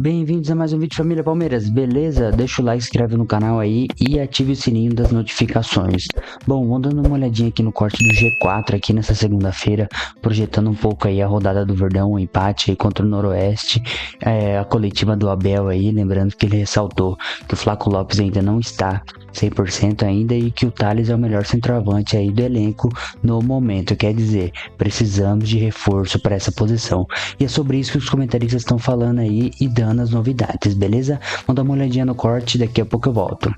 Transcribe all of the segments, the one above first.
Bem-vindos a mais um vídeo Família Palmeiras, beleza? Deixa o like, se inscreve no canal aí e ative o sininho das notificações. Bom, vamos dando uma olhadinha aqui no corte do G4 aqui nessa segunda-feira, projetando um pouco aí a rodada do Verdão, o empate aí contra o Noroeste, a coletiva do Abel aí, lembrando que ele ressaltou que o Flaco Lopes ainda não está 100% ainda e que o Thales é o melhor centroavante aí do elenco no momento, quer dizer, precisamos de reforço para essa posição. E é sobre isso que os comentaristas estão falando aí e dando as novidades, beleza? Vamos dar uma olhadinha no corte, daqui a pouco eu volto.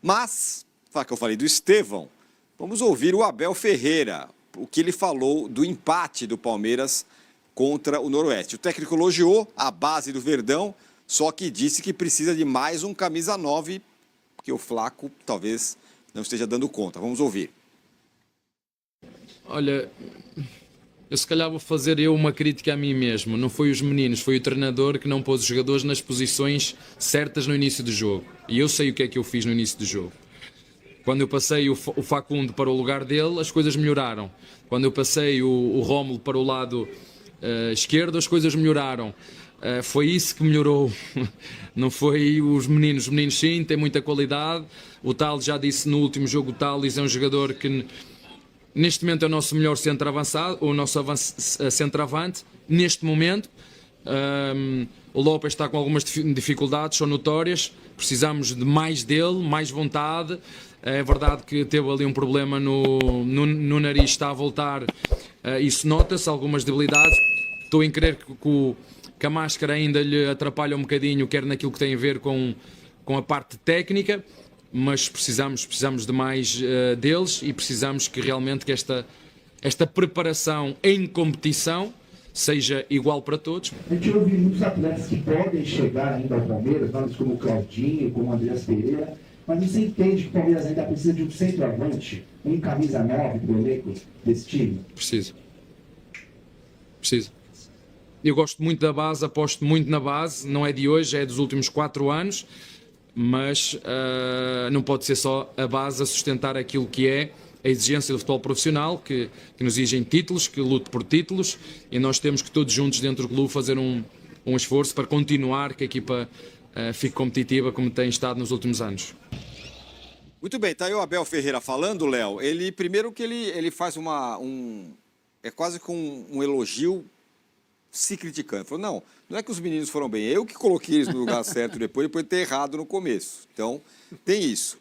Mas, já que eu falei do Estevão, vamos ouvir o Abel Ferreira, o que ele falou do empate do Palmeiras contra o Noroeste. O técnico elogiou a base do Verdão, só que disse que precisa de mais um camisa 9, porque o Flaco talvez não esteja dando conta. Vamos ouvir. Olha, eu se calhar vou fazer uma crítica a mim mesmo. Não foi os meninos, foi o treinador que não pôs os jogadores nas posições certas no início do jogo. E eu sei o que é que eu fiz no início do jogo. Quando eu passei o Facundo para o lugar dele, as coisas melhoraram. Quando eu passei o Rómulo para o lado esquerdo, as coisas melhoraram. Foi isso que melhorou, não foi os meninos. Os meninos sim, têm muita qualidade. O Thales, já disse no último jogo, o Thales é um jogador que neste momento é o nosso melhor centro avançado, o nosso centroavante, neste momento. O Lopes está com algumas dificuldades, são notórias, precisamos de mais dele, mais vontade. É verdade que teve ali um problema no nariz, está a voltar, isso nota-se, algumas debilidades. Estou em crer que a máscara ainda lhe atrapalha um bocadinho, quer naquilo que tem a ver com a parte técnica, mas precisamos de mais deles e precisamos que realmente que esta preparação em competição seja igual para todos. A gente ouve muitos atletas que podem chegar ainda ao Palmeiras, nomes como o Claudinho, como o Andreas Pereira, mas você entende que o Palmeiras ainda precisa de um centroavante, um camisa 9 do elenco desse time? Preciso. Eu gosto muito da base, aposto muito na base, não é de hoje, é dos últimos 4 anos, mas não pode ser só a base a sustentar aquilo que é a exigência do futebol profissional, que nos exigem títulos, que lute por títulos, e nós temos que todos juntos dentro do clube fazer um esforço para continuar que a equipa fique competitiva como tem estado nos últimos anos. Muito bem, tá aí o Abel Ferreira falando, Léo. Primeiro que ele faz é quase com um elogio se criticando. Ele falou, não é que os meninos foram bem, eu que coloquei eles no lugar certo depois de ter errado no começo. Então, tem isso.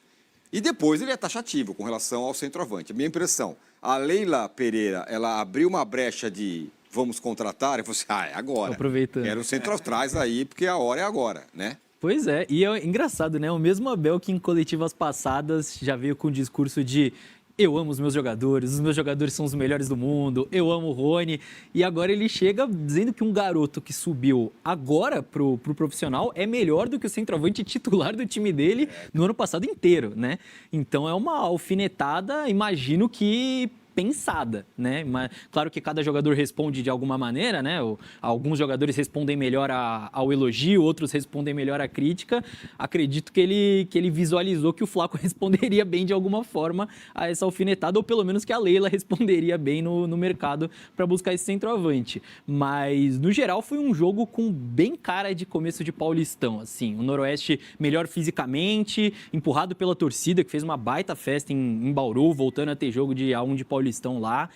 E depois ele é taxativo com relação ao centroavante. A minha impressão, a Leila Pereira, ela abriu uma brecha de vamos contratar, e falou assim, é agora. Aproveitando. Quero um centro atrás aí, porque a hora é agora, né? Pois é, e é engraçado, né? O mesmo Abel que em coletivas passadas já veio com o discurso de eu amo os meus jogadores são os melhores do mundo, eu amo o Rony. E agora ele chega dizendo que um garoto que subiu agora pro profissional é melhor do que o centroavante titular do time dele no ano passado inteiro, né? Então é uma alfinetada, imagino que pensada, né? Mas, claro que cada jogador responde de alguma maneira, né? Alguns jogadores respondem melhor ao elogio, outros respondem melhor à crítica. Acredito que ele visualizou que o Flaco responderia bem de alguma forma a essa alfinetada, ou pelo menos que a Leila responderia bem no mercado para buscar esse centroavante. Mas, no geral, foi um jogo com bem cara de começo de Paulistão, assim. O Noroeste melhor fisicamente, empurrado pela torcida, que fez uma baita festa em Bauru, voltando a ter jogo de A1 de Paulistão lá,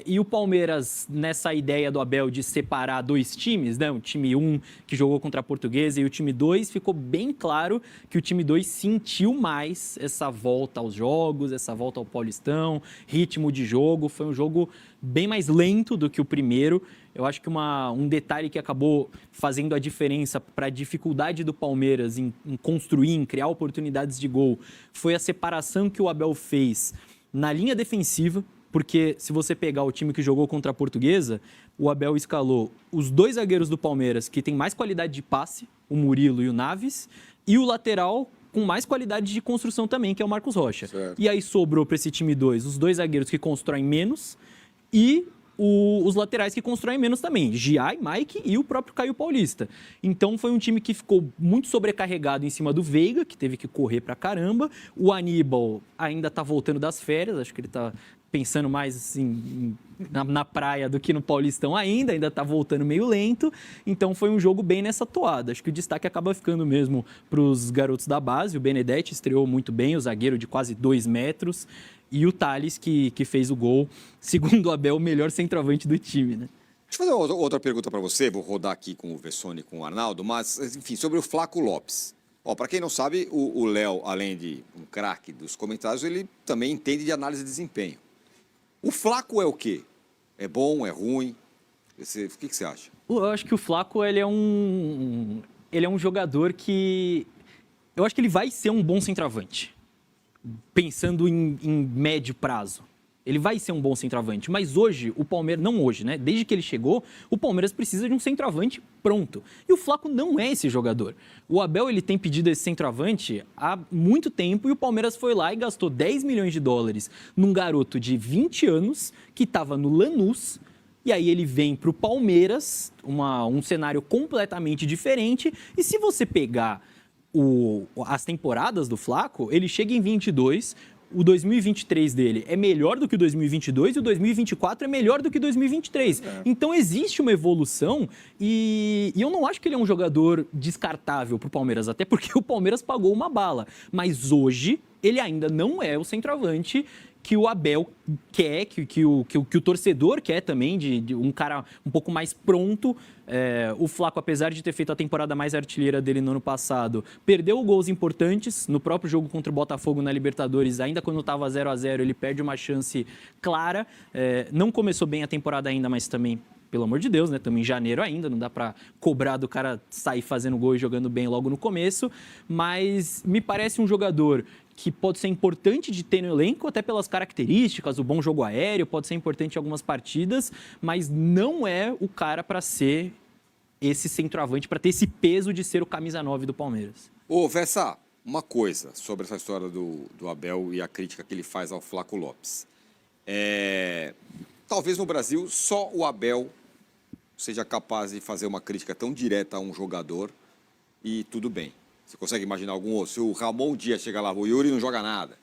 e o Palmeiras, nessa ideia do Abel de separar 2 times, né? O time 1 que jogou contra a Portuguesa e o time 2, ficou bem claro que o time 2 sentiu mais essa volta aos jogos, essa volta ao Paulistão, ritmo de jogo, foi um jogo bem mais lento do que o primeiro. Eu acho que um detalhe que acabou fazendo a diferença para a dificuldade do Palmeiras em construir, em criar oportunidades de gol, foi a separação que o Abel fez na linha defensiva, porque se você pegar o time que jogou contra a Portuguesa, o Abel escalou os 2 zagueiros do Palmeiras que tem mais qualidade de passe, o Murilo e o Naves, e o lateral com mais qualidade de construção também, que é o Marcos Rocha. Certo. E aí sobrou para esse time 2 os 2 zagueiros que constroem menos e os laterais que constroem menos também, Giai, Mike e o próprio Caio Paulista. Então foi um time que ficou muito sobrecarregado em cima do Veiga, que teve que correr pra caramba. O Aníbal ainda tá voltando das férias, acho que ele tá pensando mais assim, na praia do que no Paulistão ainda está voltando meio lento, então foi um jogo bem nessa toada. Acho que o destaque acaba ficando mesmo para os garotos da base. O Benedetti estreou muito bem, o zagueiro de quase 2 metros, e o Thales que fez o gol, segundo o Abel, o melhor centroavante do time, né? Deixa eu fazer outra pergunta para você, vou rodar aqui com o Vessone e com o Arnaldo, mas, enfim, sobre o Flaco Lopes. Para quem não sabe, o Léo, além de um craque dos comentários, ele também entende de análise de desempenho. O Flaco é o quê? É bom, é ruim? O que você acha? Eu acho que o Flaco ele é um jogador que... Eu acho que ele vai ser um bom centroavante, pensando em médio prazo. Ele vai ser um bom centroavante, mas hoje, o Palmeiras, não hoje, né? Desde que ele chegou, o Palmeiras precisa de um centroavante pronto. E o Flaco não é esse jogador. O Abel, ele tem pedido esse centroavante há muito tempo e o Palmeiras foi lá e gastou 10 milhões de dólares num garoto de 20 anos que estava no Lanús. E aí ele vem para o Palmeiras, um cenário completamente diferente. E se você pegar as temporadas do Flaco, ele chega em 22... O 2023 dele é melhor do que o 2022 e o 2024 é melhor do que o 2023. Então, existe uma evolução e eu não acho que ele é um jogador descartável para o Palmeiras, até porque o Palmeiras pagou uma bala. Mas hoje, ele ainda não é o centroavante que o Abel quer, que o torcedor quer também, de um cara um pouco mais pronto. O Flaco, apesar de ter feito a temporada mais artilheira dele no ano passado, perdeu gols importantes. No próprio jogo contra o Botafogo na Libertadores, ainda quando estava 0-0, ele perde uma chance clara. Não começou bem a temporada ainda, mas também, pelo amor de Deus, né? Estamos em janeiro ainda, não dá para cobrar do cara sair fazendo gol e jogando bem logo no começo. Mas me parece um jogador que pode ser importante de ter no elenco, até pelas características, o bom jogo aéreo, pode ser importante em algumas partidas, mas não é o cara para ser esse centroavante, para ter esse peso de ser o camisa 9 do Palmeiras. Ô, Vessa, uma coisa sobre essa história do Abel e a crítica que ele faz ao Flaco Lopes. Talvez no Brasil só o Abel seja capaz de fazer uma crítica tão direta a um jogador e tudo bem. Você consegue imaginar algum outro? Se o Ramon Dias chegar lá, o Yuri não joga nada,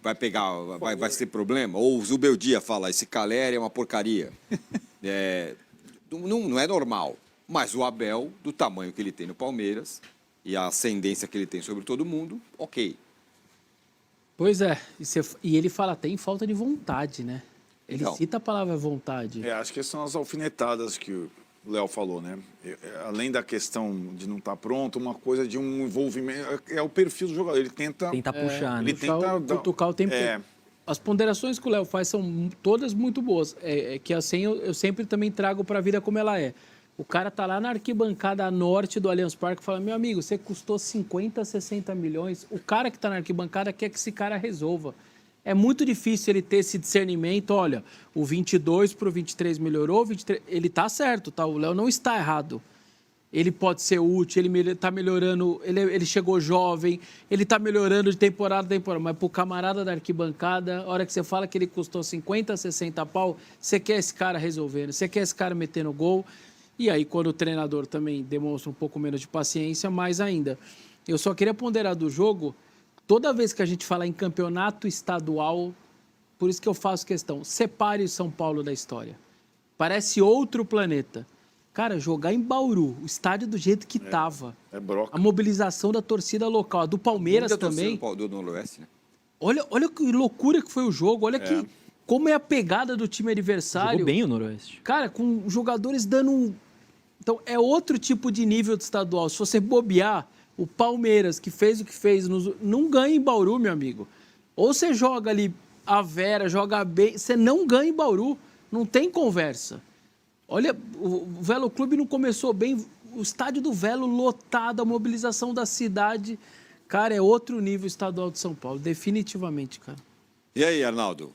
vai ter problema? Ou o Zubeldia fala, esse Caleri é uma porcaria. Não é normal. Mas o Abel, do tamanho que ele tem no Palmeiras e a ascendência que ele tem sobre todo mundo, ok. Pois é, e ele fala até em falta de vontade, né? Ele Então, cita a palavra vontade. Acho que são as alfinetadas que o Léo falou, né? Além da questão de não estar pronto, uma coisa de um envolvimento, é o perfil do jogador, ele tenta Puxar, né? ele tenta cutucar o tempo. As ponderações que o Léo faz são todas muito boas, que assim eu sempre também trago para a vida como ela é. O cara tá lá na arquibancada norte do Allianz Parque e fala, meu amigo, você custou 50, 60 milhões, o cara que tá na arquibancada quer que esse cara resolva. É muito difícil ele ter esse discernimento, olha, o 22 para o 23 melhorou, o 23... ele está certo, tá? O Léo não está errado. Ele pode ser útil, ele está melhorando, ele chegou jovem, ele está melhorando de temporada a temporada, mas para o camarada da arquibancada, a hora que você fala que ele custou 50, 60 pau, você quer esse cara resolvendo, você quer esse cara metendo gol, e aí quando o treinador também demonstra um pouco menos de paciência, mais ainda. Eu só queria ponderar do jogo... Toda vez que a gente fala em campeonato estadual, por isso que eu faço questão, separe o São Paulo da história. Parece outro planeta. Cara, jogar em Bauru, o estádio do jeito que tava. broca. A mobilização da torcida local, a do Palmeiras também. Do Noroeste, né? Olha que loucura que foi o jogo, olha como é a pegada do time adversário. Jogou bem o Noroeste. Cara, com jogadores dando Então, é outro tipo de nível de estadual. Se você bobear, o Palmeiras, que fez o que fez, não ganha em Bauru, meu amigo. Ou você joga ali a Vera, joga bem, você não ganha em Bauru. Não tem conversa. Olha, o Velo Clube não começou bem, o estádio do Velo lotado, a mobilização da cidade. Cara, é outro nível estadual de São Paulo, definitivamente, cara. E aí, Arnaldo?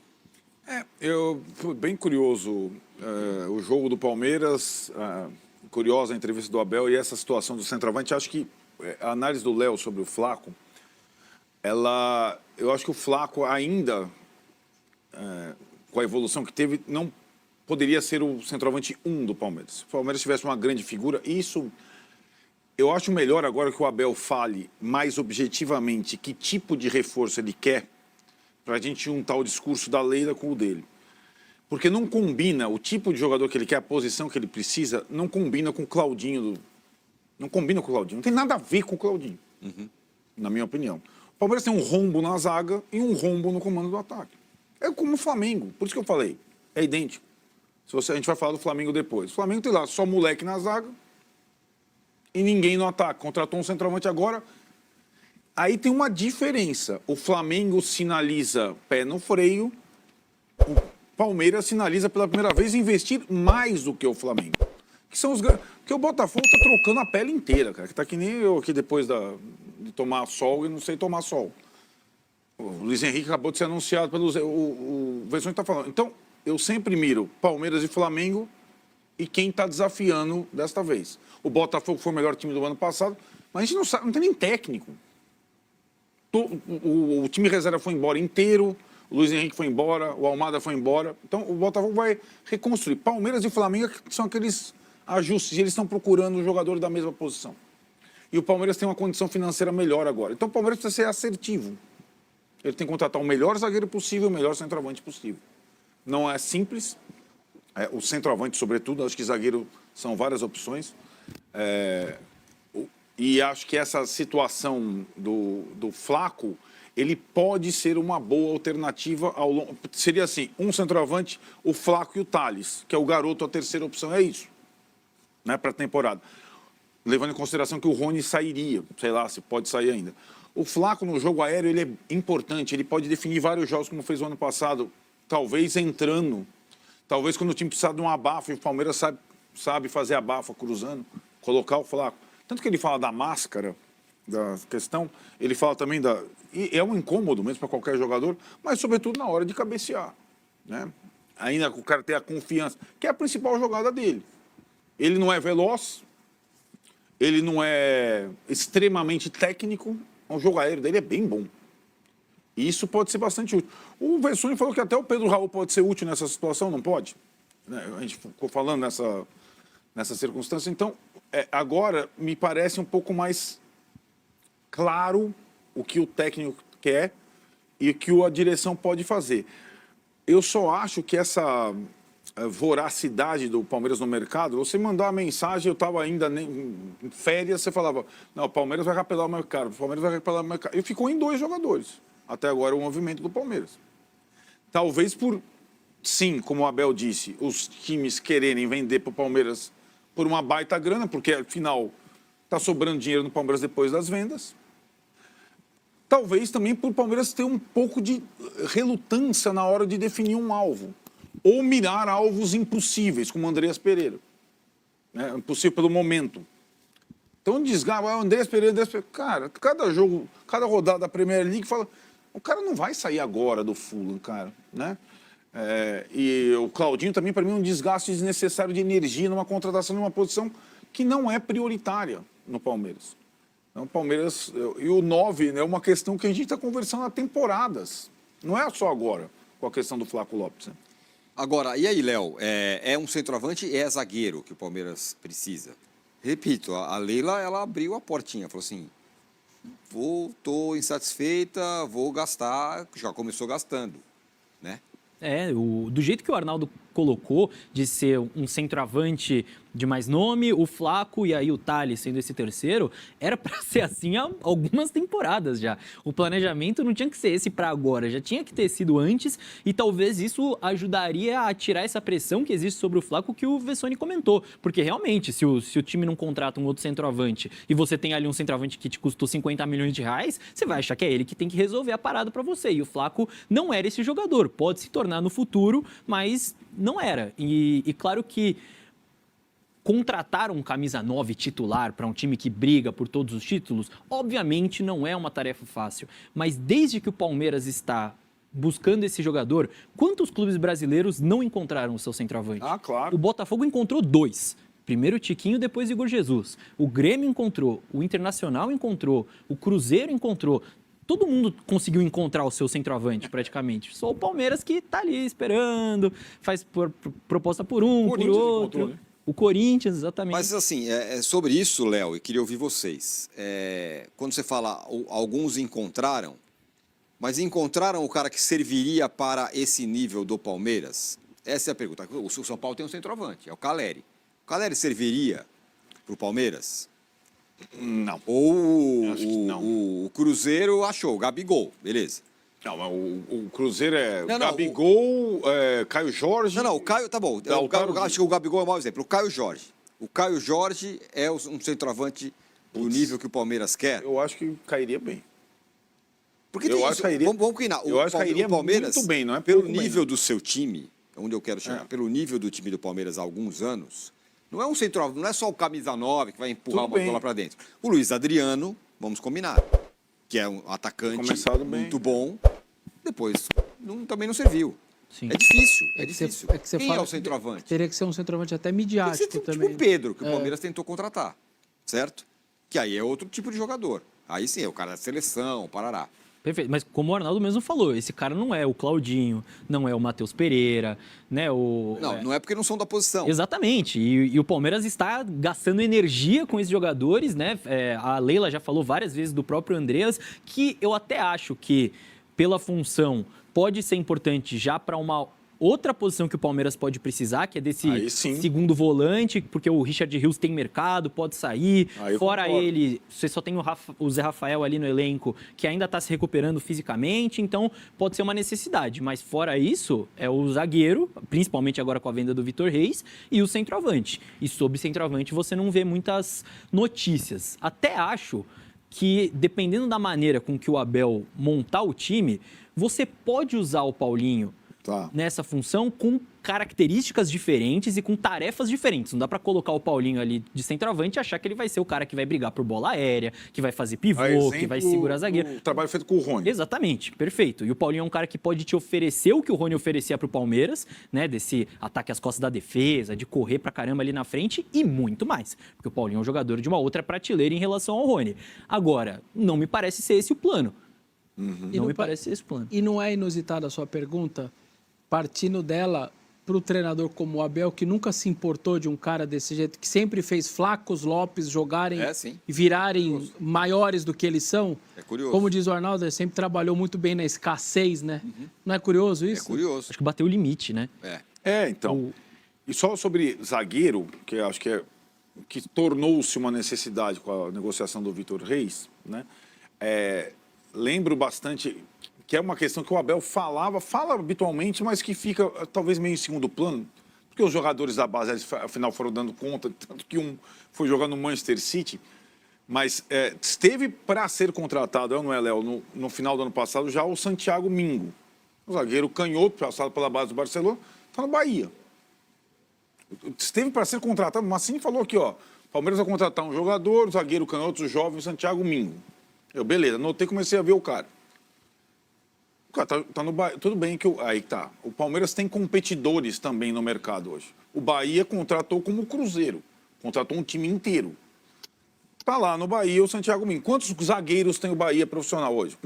Foi bem curioso o jogo do Palmeiras, curiosa a entrevista do Abel e essa situação do centroavante. Acho que a análise do Léo sobre o Flaco, eu acho que o Flaco ainda, com a evolução que teve, não poderia ser o centroavante 1 do Palmeiras. Se o Palmeiras tivesse uma grande figura, isso... Eu acho melhor agora que o Abel fale mais objetivamente que tipo de reforço ele quer para a gente juntar o discurso da Leila com o dele. Porque não combina, o tipo de jogador que ele quer, a posição que ele precisa, não combina com o Claudinho. Não combina com o Claudinho, não tem nada a ver com o Claudinho, na minha opinião. O Palmeiras tem um rombo na zaga e um rombo no comando do ataque. É como o Flamengo, por isso que eu falei, é idêntico. A gente vai falar do Flamengo depois. O Flamengo tem lá só moleque na zaga e ninguém no ataque. Contratou um centroavante agora. Aí tem uma diferença. O Flamengo sinaliza pé no freio, o Palmeiras sinaliza pela primeira vez investir mais do que o Flamengo. Que são os Porque o Botafogo tá trocando a pele inteira, cara. Que tá que nem eu aqui depois de tomar sol e não sei tomar sol. O Luiz Henrique acabou de ser anunciado pelo... O Versões tá falando. Então, eu sempre miro Palmeiras e Flamengo e quem tá desafiando desta vez. O Botafogo foi o melhor time do ano passado, mas a gente não sabe, não tem nem técnico. O time reserva foi embora inteiro, o Luiz Henrique foi embora, o Almada foi embora. Então, o Botafogo vai reconstruir. Palmeiras e Flamengo são aqueles ajustes, e eles estão procurando um jogador da mesma posição. E o Palmeiras tem uma condição financeira melhor agora. Então, o Palmeiras precisa ser assertivo. Ele tem que contratar o melhor zagueiro possível, o melhor centroavante possível. Não é simples. O centroavante, sobretudo, acho que zagueiro são várias opções. E acho que essa situação do Flaco, ele pode ser uma boa alternativa ao longo. Seria assim, um centroavante, o Flaco e o Tales, que é o garoto, a terceira opção, é isso, né, para a temporada. Levando em consideração que o Rony sairia, sei lá, se pode sair ainda. O Flaco no jogo aéreo, ele é importante, ele pode definir vários jogos, como fez o ano passado, talvez entrando, talvez quando o time precisar de um abafo, e o Palmeiras sabe fazer abafa cruzando, colocar o Flaco. Tanto que ele fala da máscara, da questão, ele fala também e é um incômodo mesmo para qualquer jogador, mas sobretudo na hora de cabecear, né? Ainda o cara ter a confiança, que é a principal jogada dele. Ele não é veloz, ele não é extremamente técnico, o jogo aéreo dele é bem bom. E isso pode ser bastante útil. O Versoni falou que até o Pedro Raul pode ser útil nessa situação, não pode? A gente ficou falando nessa circunstância. Então, agora me parece um pouco mais claro o que o técnico quer e o que a direção pode fazer. Eu só acho que essa voracidade do Palmeiras no mercado, você mandar uma mensagem, eu estava ainda em férias, você falava, não, o Palmeiras vai rapelar o mercado, o Palmeiras vai rapelar o mercado. E ficou em 2 jogadores, até agora, o movimento do Palmeiras. Talvez sim, como o Abel disse, os times quererem vender para o Palmeiras por uma baita grana, porque, afinal, está sobrando dinheiro no Palmeiras depois das vendas. Talvez também por o Palmeiras ter um pouco de relutância na hora de definir um alvo. Ou mirar alvos impossíveis, como o Andreas Pereira. Né? Impossível pelo momento. Então, desgaba, Andreas Pereira, cara, cada jogo, cada rodada da Premier League fala, o cara não vai sair agora do Fulham, cara, né? E o Claudinho também, para mim, é um desgaste desnecessário de energia numa contratação, numa posição que não é prioritária no Palmeiras. Então, o Palmeiras e o 9 é uma questão que a gente está conversando há temporadas. Não é só agora, com a questão do Flaco Lopes. Né? Agora, e aí, Léo? É um centroavante e é zagueiro que o Palmeiras precisa? Repito, a Leila, ela abriu a portinha, falou assim, estou insatisfeita, vou gastar, já começou gastando, né? Do jeito que o Arnaldo colocou, de ser um centroavante de mais nome, o Flaco e aí o Tales sendo esse terceiro, era para ser assim há algumas temporadas já. O planejamento não tinha que ser esse para agora, já tinha que ter sido antes e talvez isso ajudaria a tirar essa pressão que existe sobre o Flaco que o Vessoni comentou. Porque realmente, se o time não contrata um outro centroavante e você tem ali um centroavante que te custou 50 milhões de reais, você vai achar que é ele que tem que resolver a parada para você. E o Flaco não era esse jogador, pode se tornar no futuro, mas não era. E claro que contratar um camisa 9 titular para um time que briga por todos os títulos, obviamente não é uma tarefa fácil. Mas desde que o Palmeiras está buscando esse jogador, quantos clubes brasileiros não encontraram o seu centroavante? Ah, claro. O Botafogo encontrou 2. Primeiro o Tiquinho, depois Igor Jesus. O Grêmio encontrou, o Internacional encontrou, o Cruzeiro encontrou. Todo mundo conseguiu encontrar o seu centroavante, praticamente. Só o Palmeiras que está ali esperando, faz proposta por um, por outro. O Corinthians, exatamente. Mas, assim, sobre isso, Léo, eu queria ouvir vocês. Quando você fala alguns encontraram, Mas encontraram o cara que serviria para esse nível do Palmeiras? Essa é a pergunta. O São Paulo tem um centroavante, é o Caleri. O Caleri serviria para o Palmeiras? Não. Ou Acho que não. o Cruzeiro achou, o Gabigol, beleza. Não, mas o Cruzeiro é Não, Gabigol, Caio Jorge... Não, o Caio, tá bom. Acho que o Gabigol é um mau exemplo. O Caio Jorge. O Caio Jorge é um centroavante do nível que o Palmeiras quer? Eu acho que cairia bem. Porque eu acho que cairia, vamos combinar. Eu acho que cairia o Palmeiras, muito bem, não é pelo pouco bem, nível não. do seu time, onde eu quero chegar, pelo nível do time do Palmeiras há alguns anos, não é um centroavante, não é só o camisa 9 que vai empurrar Tudo uma bola para dentro. O Luiz Adriano, vamos combinar, que é um atacante muito bom, depois também não serviu. Sim. É difícil, é que difícil. você Quem fala, é o centroavante? Teria que ser um centroavante até Tem que midiático ser também. tipo o Pedro, que o Palmeiras tentou contratar, certo? Que aí é outro tipo de jogador. Aí sim, é o cara da seleção, parará. Perfeito, mas como o Arnaldo mesmo falou, esse cara não é o Claudinho, não é o Matheus Pereira, né? Não é porque não são da posição. Exatamente, e o Palmeiras está gastando energia com esses jogadores, né? A Leila já falou várias vezes do próprio Andreas, que eu até acho que, pela função, pode ser importante já para uma outra posição que o Palmeiras pode precisar, que é desse segundo volante, porque o Richard Rios tem mercado, pode sair. Fora ele, você só tem o Zé Rafael ali no elenco, que ainda está se recuperando fisicamente, então pode ser uma necessidade. Mas fora isso, é o zagueiro, principalmente agora com a venda do Vitor Reis, e o centroavante. E sobre centroavante você não vê muitas notícias. Até acho que, dependendo da maneira com que o Abel montar o time, você pode usar o Paulinho nessa função com características diferentes e com tarefas diferentes. Não dá para colocar o Paulinho ali de centroavante e achar que ele vai ser o cara que vai brigar por bola aérea, que vai fazer pivô, que vai segurar zagueiro. O trabalho feito com o Rony. Exatamente, perfeito. E o Paulinho é um cara que pode te oferecer o que o Rony oferecia para o Palmeiras, né? Desse ataque às costas da defesa, de correr pra caramba ali na frente e muito mais. Porque o Paulinho é um jogador de uma outra prateleira em relação ao Rony. Agora, não me parece ser esse o plano. Não me parece ser esse o plano. E não é inusitada a sua pergunta, partindo dela para o treinador como o Abel, que nunca se importou de um cara desse jeito, que sempre fez Flacos, Lopes jogarem e virarem maiores do que eles são. É curioso. Como diz o Arnaldo, ele sempre trabalhou muito bem na escassez, né? Não é curioso isso? É curioso. Acho que bateu o limite, né? Então. E só sobre zagueiro, que acho que tornou-se uma necessidade com a negociação do Vitor Reis, né? Lembro bastante que é uma questão que o Abel fala habitualmente, mas que fica talvez meio em segundo plano, porque os jogadores da base, afinal, foram dando conta, tanto que um foi jogar no Manchester City, mas esteve para ser contratado, não é, Léo, no final do ano passado, já o Santiago Mingo, o zagueiro canhoto, passado pela base do Barcelona, está no Bahia. Esteve para ser contratado, mas assim falou aqui, ó, Palmeiras vai contratar um jogador, zagueiro canhoto, jovem, Santiago Mingo. Eu, beleza, anotei, comecei a ver o cara. O cara tá no Bahia. Tudo bem que aí tá. O Palmeiras tem competidores também no mercado hoje. O Bahia contratou como o Cruzeiro. Contratou um time inteiro. Tá lá no Bahia o Santiago Mingo. Quantos zagueiros tem o Bahia profissional hoje?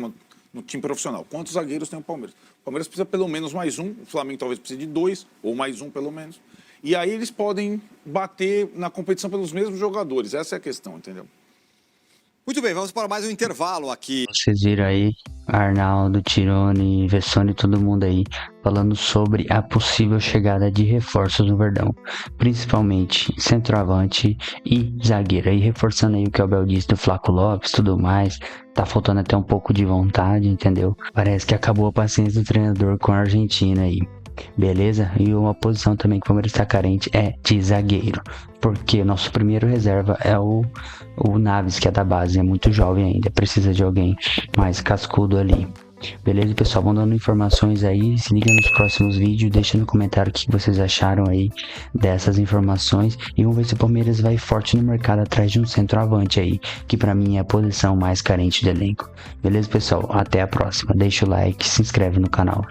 No time profissional. Quantos zagueiros tem o Palmeiras? O Palmeiras precisa pelo menos mais um. O Flamengo talvez precise de 2, ou mais um pelo menos. E aí eles podem bater na competição pelos mesmos jogadores. Essa é a questão, entendeu? Muito bem, vamos para mais um intervalo aqui. Vocês viram aí, Arnaldo, Tirone, Vessone, todo mundo aí, falando sobre a possível chegada de reforços no Verdão. Principalmente centroavante e zagueiro. Aí reforçando aí o que o Abel disse do Flaco Lopes e tudo mais. Tá faltando até um pouco de vontade, entendeu? Parece que acabou a paciência do treinador com a Argentina aí. Beleza? E uma posição também que o Palmeiras está carente é de zagueiro. Porque nosso primeiro reserva é o Naves, que é da base, é muito jovem ainda, precisa de alguém mais cascudo ali. Beleza, pessoal? Vão dando informações aí, se liga nos próximos vídeos, deixa no comentário o que vocês acharam aí dessas informações e vamos ver se o Palmeiras vai forte no mercado atrás de um centroavante aí, que pra mim é a posição mais carente do elenco. Beleza, pessoal? Até a próxima. Deixa o like, se inscreve no canal.